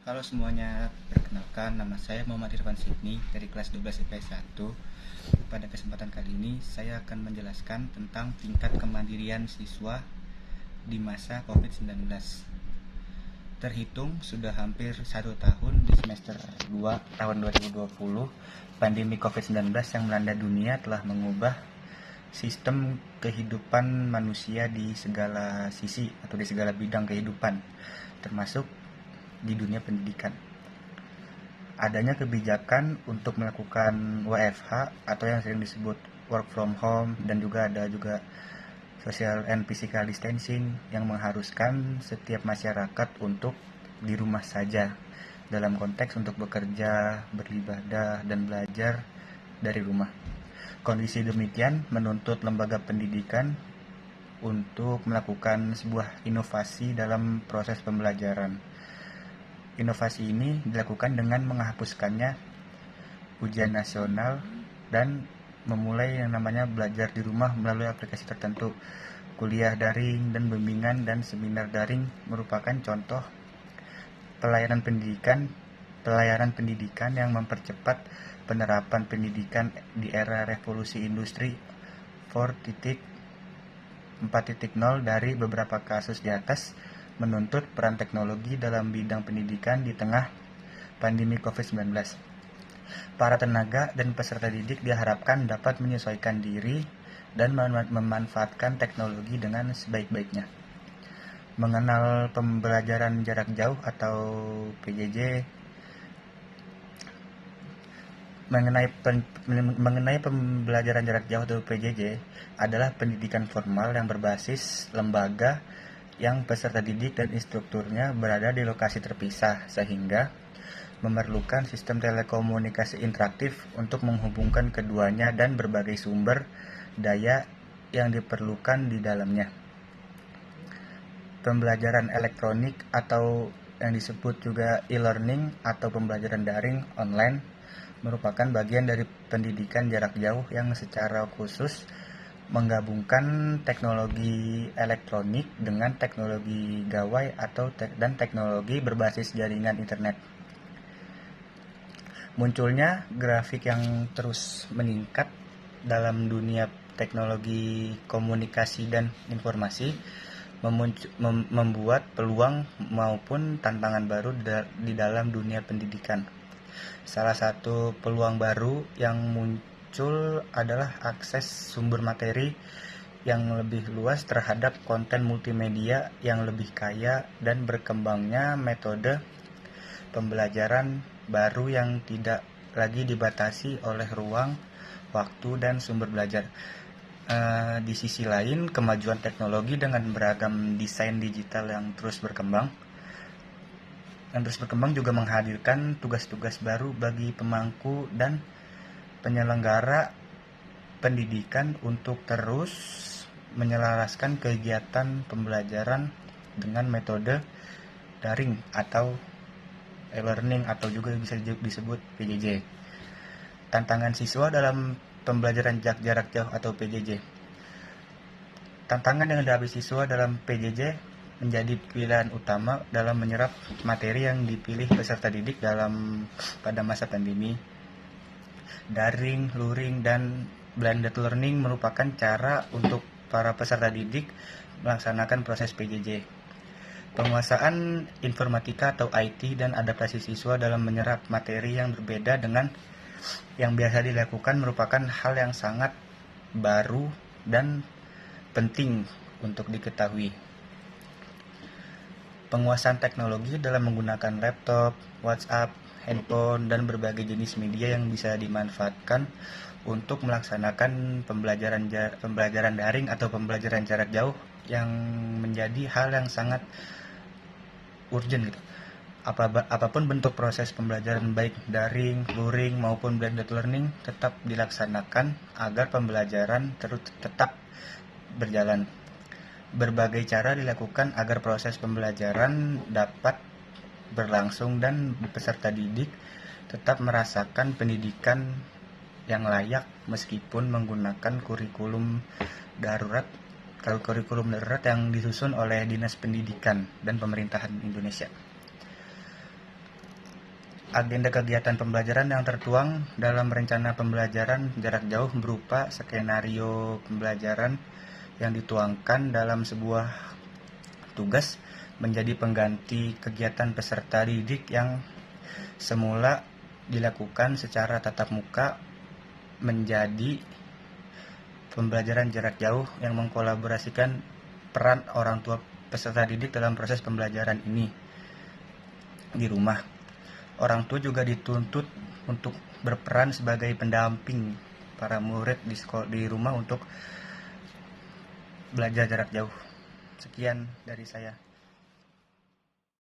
Halo semuanya, perkenalkan nama saya Muhammad Irfan Sidni dari kelas 12 IPS 1. Pada kesempatan kali ini saya akan menjelaskan tentang tingkat kemandirian siswa di masa COVID-19. Terhitung sudah hampir 1 tahun di semester 2 tahun 2020, pandemi COVID-19 yang melanda dunia telah mengubah sistem kehidupan manusia di segala sisi atau di segala bidang kehidupan, termasuk di dunia pendidikan. Adanya kebijakan untuk melakukan WFH atau yang sering disebut work from home, dan juga ada social and physical distancing yang mengharuskan setiap masyarakat untuk di rumah saja dalam konteks untuk bekerja, beribadah, dan belajar dari rumah. Kondisi demikian menuntut lembaga pendidikan untuk melakukan sebuah inovasi dalam proses pembelajaran. Inovasi ini dilakukan dengan menghapuskannya ujian nasional dan memulai yang namanya belajar di rumah melalui aplikasi tertentu. Kuliah daring dan bimbingan dan seminar daring merupakan contoh pelayanan pendidikan yang mempercepat penerapan pendidikan di era revolusi industri 4.0 dari beberapa kasus di atas menuntut peran teknologi dalam bidang pendidikan di tengah pandemi COVID-19. Para tenaga dan peserta didik diharapkan dapat menyesuaikan diri dan memanfaatkan teknologi dengan sebaik-baiknya. Mengenal pembelajaran jarak jauh atau PJJ. Mengenai pembelajaran jarak jauh atau PJJ adalah pendidikan formal yang berbasis lembaga yang peserta didik dan instrukturnya berada di lokasi terpisah, sehingga memerlukan sistem telekomunikasi interaktif untuk menghubungkan keduanya dan berbagai sumber daya yang diperlukan di dalamnya. Pembelajaran elektronik atau yang disebut juga e-learning atau pembelajaran daring online merupakan bagian dari pendidikan jarak jauh yang secara khusus menggabungkan teknologi elektronik dengan teknologi gawai dan teknologi berbasis jaringan internet. Munculnya grafik yang terus meningkat dalam dunia teknologi komunikasi dan informasi membuat peluang maupun tantangan baru di dalam dunia pendidikan. Salah satu peluang baru yang muncul adalah akses sumber materi yang lebih luas terhadap konten multimedia yang lebih kaya dan berkembangnya metode pembelajaran baru yang tidak lagi dibatasi oleh ruang, waktu, dan sumber belajar. Di sisi lain, kemajuan teknologi dengan beragam desain digital yang terus berkembang juga menghadirkan tugas-tugas baru bagi pemangku dan penyelenggara pendidikan untuk terus menyelaraskan kegiatan pembelajaran dengan metode daring atau e-learning atau juga bisa disebut PJJ. Tantangan siswa dalam pembelajaran jarak jauh atau PJJ. Tantangan yang dihadapi siswa dalam PJJ menjadi pilihan utama dalam menyerap materi yang dipilih peserta didik pada masa pandemi. Daring, luring, dan blended learning merupakan cara untuk para peserta didik melaksanakan proses PJJ. Penguasaan informatika atau IT dan adaptasi siswa dalam menyerap materi yang berbeda dengan yang biasa dilakukan merupakan hal yang sangat baru dan penting untuk diketahui. Penguasaan teknologi dalam menggunakan laptop, WhatsApp, handphone, dan berbagai jenis media yang bisa dimanfaatkan untuk melaksanakan pembelajaran daring atau pembelajaran jarak jauh yang menjadi hal yang sangat urgent gitu. Apapun bentuk proses pembelajaran baik daring, luring maupun blended learning tetap dilaksanakan agar pembelajaran tetap berjalan. Berbagai cara dilakukan agar proses pembelajaran dapat berlangsung dan peserta didik tetap merasakan pendidikan yang layak meskipun menggunakan kurikulum darurat yang disusun oleh Dinas Pendidikan dan Pemerintahan Indonesia. Agenda kegiatan pembelajaran yang tertuang dalam rencana pembelajaran jarak jauh berupa skenario pembelajaran yang dituangkan dalam sebuah tugas menjadi pengganti kegiatan peserta didik yang semula dilakukan secara tatap muka menjadi pembelajaran jarak jauh yang mengkolaborasikan peran orang tua peserta didik dalam proses pembelajaran ini di rumah. Orang tua juga dituntut untuk berperan sebagai pendamping para murid di rumah untuk belajar jarak jauh. Sekian dari saya.